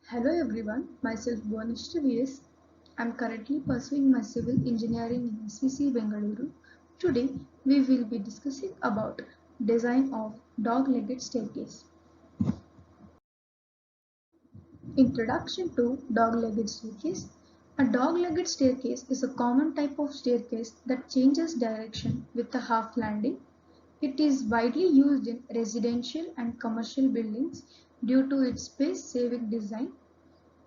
Hello everyone, myself Bhuvaneshwari VS. I am currently pursuing my civil engineering in SVC Bengaluru. Today we will be discussing about design of dog-legged staircase. Introduction to dog-legged staircase. A dog-legged staircase is a common type of staircase that changes direction with a half landing. It is widely used in residential and commercial buildings due to its space-saving design.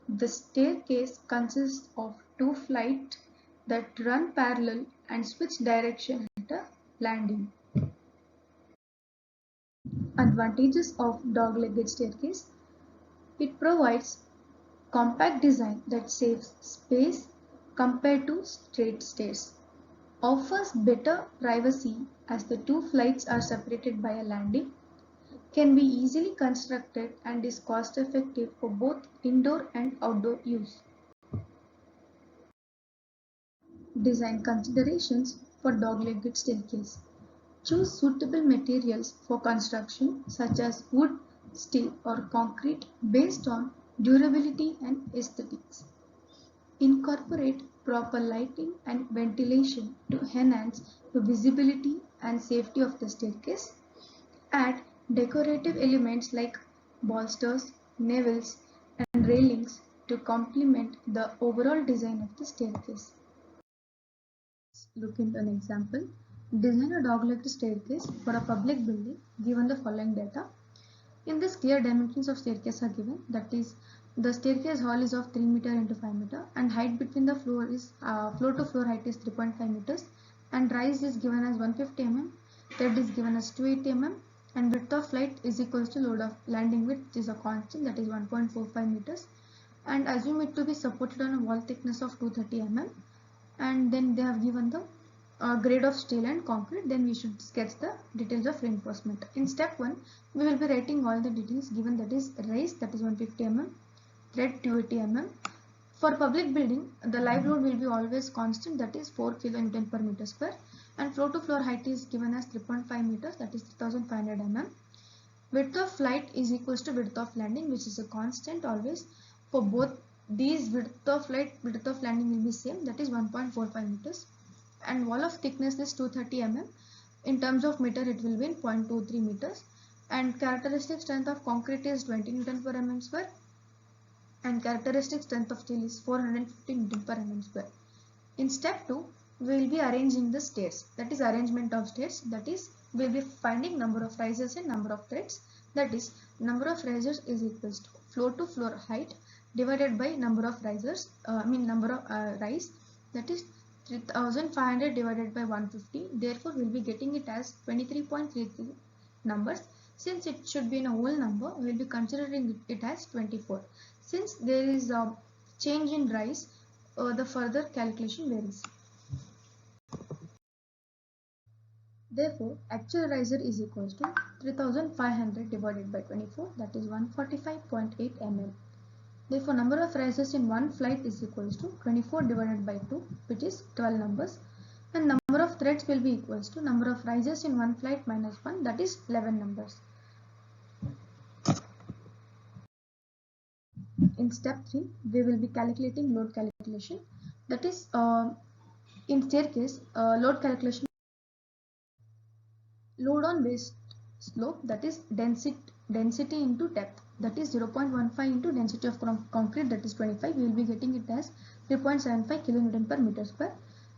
The staircase consists of two flights that run parallel and switch direction at a landing. Advantages of dog-legged staircase. It provides compact design that saves space compared to straight stairs. Offers better privacy as the two flights are separated by a landing. Can be easily constructed and is cost effective for both indoor and outdoor use. Design considerations for dog-legged staircase. Choose suitable materials for construction such as wood, steel or concrete based on durability and aesthetics. Incorporate proper lighting and ventilation to enhance the visibility and safety of the staircase. Add decorative elements like bolsters, navels and railings to complement the overall design of the staircase. Look into an example. Design a dog-legged staircase for a public building given the following data. In this, clear dimensions of staircase are given, that is the staircase hall is of 3 meter into 5 meter and height between the floor is floor to floor height is 3.5 meters and rise is given as 150 mm, thread is given as 280 mm and width of flight is equals to load of landing width, which is a constant, that is 1.45 meters, and assume it to be supported on a wall thickness of 230 mm. And then they have given the grade of steel and concrete. Then we should sketch the details of reinforcement. In step 1 we will be writing all the details given, that is raise, that is 150 mm, thread 280 mm. For public building the live load will be always constant, that is 4 kN per meter square, and floor to floor height is given as 3.5 meters, that is 3500 mm. Width of flight is equals to width of landing, which is a constant always. For both these, width of flight, width of landing will be same, that is 1.45 meters, and wall of thickness is 230 mm. In terms of meter it will be in 0.23 meters, and characteristic strength of concrete is 20 Newton per mm square and characteristic strength of steel is 450 Newton per mm square. In step 2 we will be arranging the stairs, that is arrangement of stairs, that is we will be finding number of risers and number of threads, that is number of risers is equals to floor to floor height divided by number of risers, number of rise, that is 3500 divided by 150. Therefore we will be getting it as 23.33 numbers. Since it should be in a whole number, we will be considering it as 24. Since there is a change in rise, the further calculation varies. Therefore, actual riser is equals to 3500 divided by 24, that is 145.8 mm. Therefore, number of risers in one flight is equals to 24 divided by 2, which is 12 numbers, and number of threads will be equals to number of risers in one flight minus 1, that is 11 numbers. In step 3 we will be calculating load calculation, that is in staircase load calculation. Load on base slope, that is density into depth, that is 0.15 into density of concrete, that is 25. We will be getting it as 3.75 kilonewton per meter square.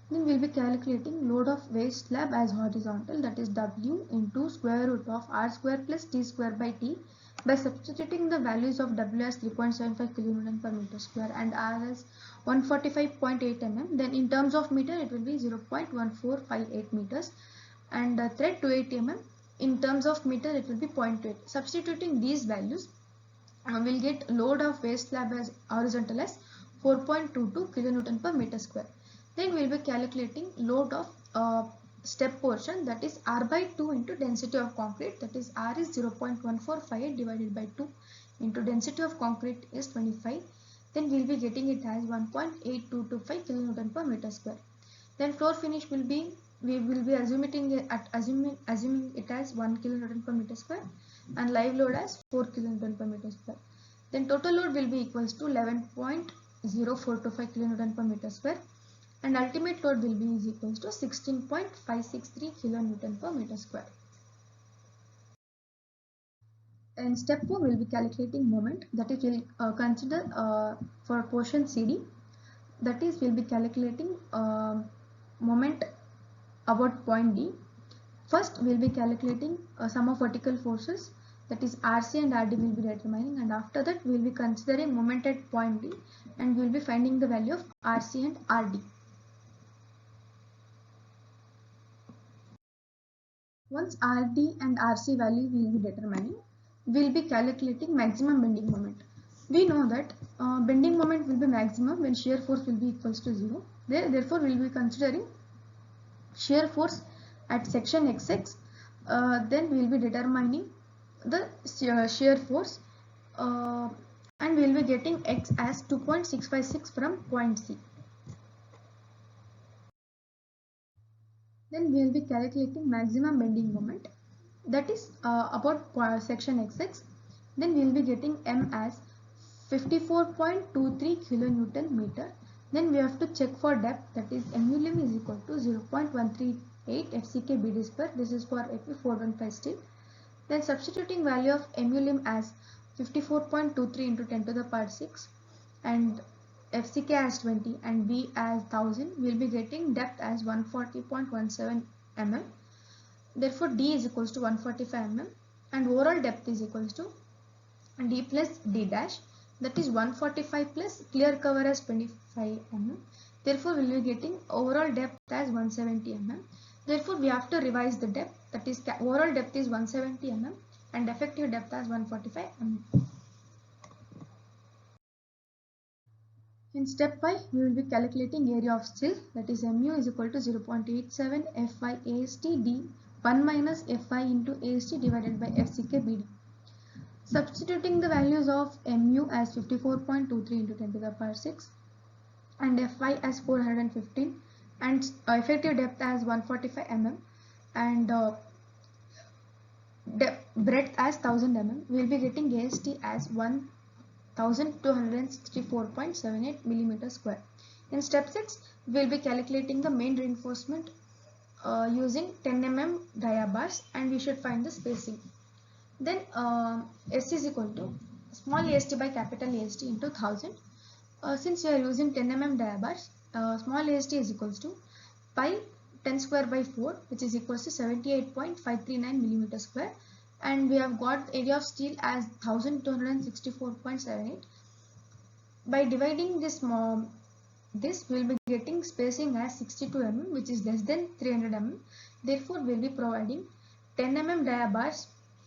Then we will be calculating load of waste slab as horizontal, that is W into square root of R square plus T square by T. By substituting the values of W as 3.75 kilonewton per meter square and R as 145.8 mm, then in terms of meter it will be 0.1458 meters, and thread 280 mm, in terms of meter it will be 0.28. Substituting these values we will get load of waste slab as horizontal as 4.22 kilonewton per meter square. Then we will be calculating load of step portion, that is R by 2 into density of concrete, that is R is 0.1458 divided by 2 into density of concrete is 25. Then we will be getting it as 1.8225 kilonewton per meter square. Then floor finish will be, we will be assuming it as 1 kilonewton per meter square and live load as 4 kilonewton per meter square. then total load will be equals to 11.0425 kilonewton per meter square, and ultimate load will be is equals to 16.563 kilonewton per meter square. In step 4, we will be calculating moment, that is we will consider for portion CD, that is we will be calculating moment about point D. First we will be calculating sum of vertical forces, that is RC and RD will be determining, and after that we will be considering moment at point D and we will be finding the value of RC and RD. Once RD and RC value we will be determining, we will be calculating maximum bending moment. We know that bending moment will be maximum when shear force will be equals to 0. Therefore, we will be considering shear force at section XX. Then we will be determining the shear force and we will be getting X as 2.656 from point C. Then we will be calculating maximum bending moment, that is about section XX. Then we will be getting M as 54.23 kilonewton meter. Then we have to check for depth, that is mu lim is equal to 0.138 FCK BD square. This is for Fe415 steel. Then substituting value of mu lim as 54.23 into 10 to the power 6 and FCK as 20 and B as 1000, we will be getting depth as 140.17 mm. Therefore, D is equals to 145 mm and overall depth is equals to D plus D dash, that is 145 plus clear cover as 25 mm. Therefore, we will be getting overall depth as 170 mm. Therefore, we have to revise the depth, that is overall depth is 170 mm and effective depth as 145 mm. In step 5, we will be calculating area of steel, that is mu is equal to 0.87 Fi AST D 1 minus Fi into AST divided by FCK BD. Substituting the values of mu as 54.23 into 10 to the power 6 and Fi as 415 and effective depth as 145 mm and breadth as 1000 mm, we will be getting AST as 1264.78 millimeter square. In step 6, we will be calculating the main reinforcement using 10 mm dia bars and we should find the spacing. Then S is equal to small AST by capital AST into 1000. Since we are using 10 mm dia bars, small AST is equals to pi 10 square by 4, which is equals to 78.539 millimeter square, and we have got area of steel as 1264.78. By dividing this we will be getting spacing as 62 mm, which is less than 300 mm. Therefore, we will be providing 10 mm dia bars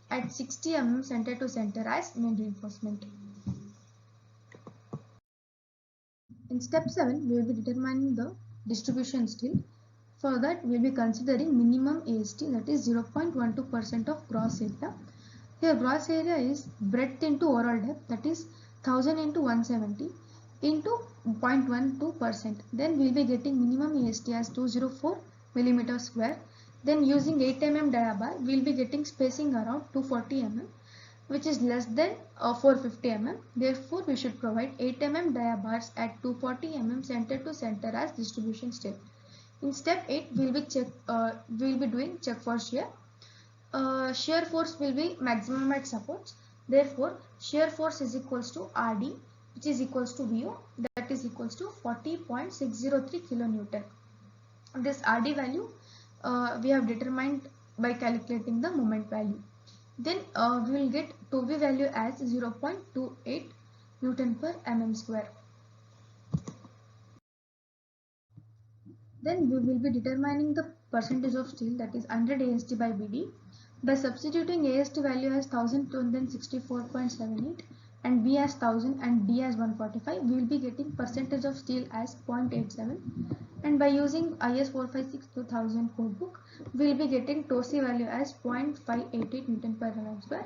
at 60 mm center to center as main reinforcement. In step 7, we will be determining the distribution steel. For that, we will be considering minimum AST, that is 0.12% of gross area. Here gross area is breadth into overall depth, that is 1000 into 170 into 0.12%. Then we will be getting minimum AST as 204 millimeter square. Then using 8 mm dia bar, we will be getting spacing around 240 mm, which is less than 450 mm. Therefore, we should provide 8 mm dia bars at 240 mm center to center as distribution steel. In step 8, we will be doing check for shear. Shear force will be maximum at supports. Therefore, shear force is equals to RD, which is equals to VO, that is equals to 40.603 kilonewton. This RD value we have determined by calculating the moment value. Then we will get 2V value as 0.28 Newton per mm square. Then we will be determining the percentage of steel, that is 100 AST by BD. By substituting AST value as 1264.78 and B as 1000 and D as 145, we will be getting percentage of steel as 0.87. And by using IS 456-2000 code book, we will be getting TOC value as 0.588 Newton per mm square.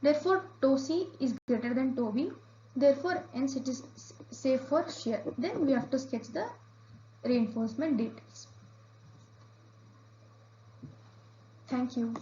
Therefore, TOC is greater than TOV. Therefore, hence it is safe for shear. Then we have to sketch the reinforcement details. Thank you.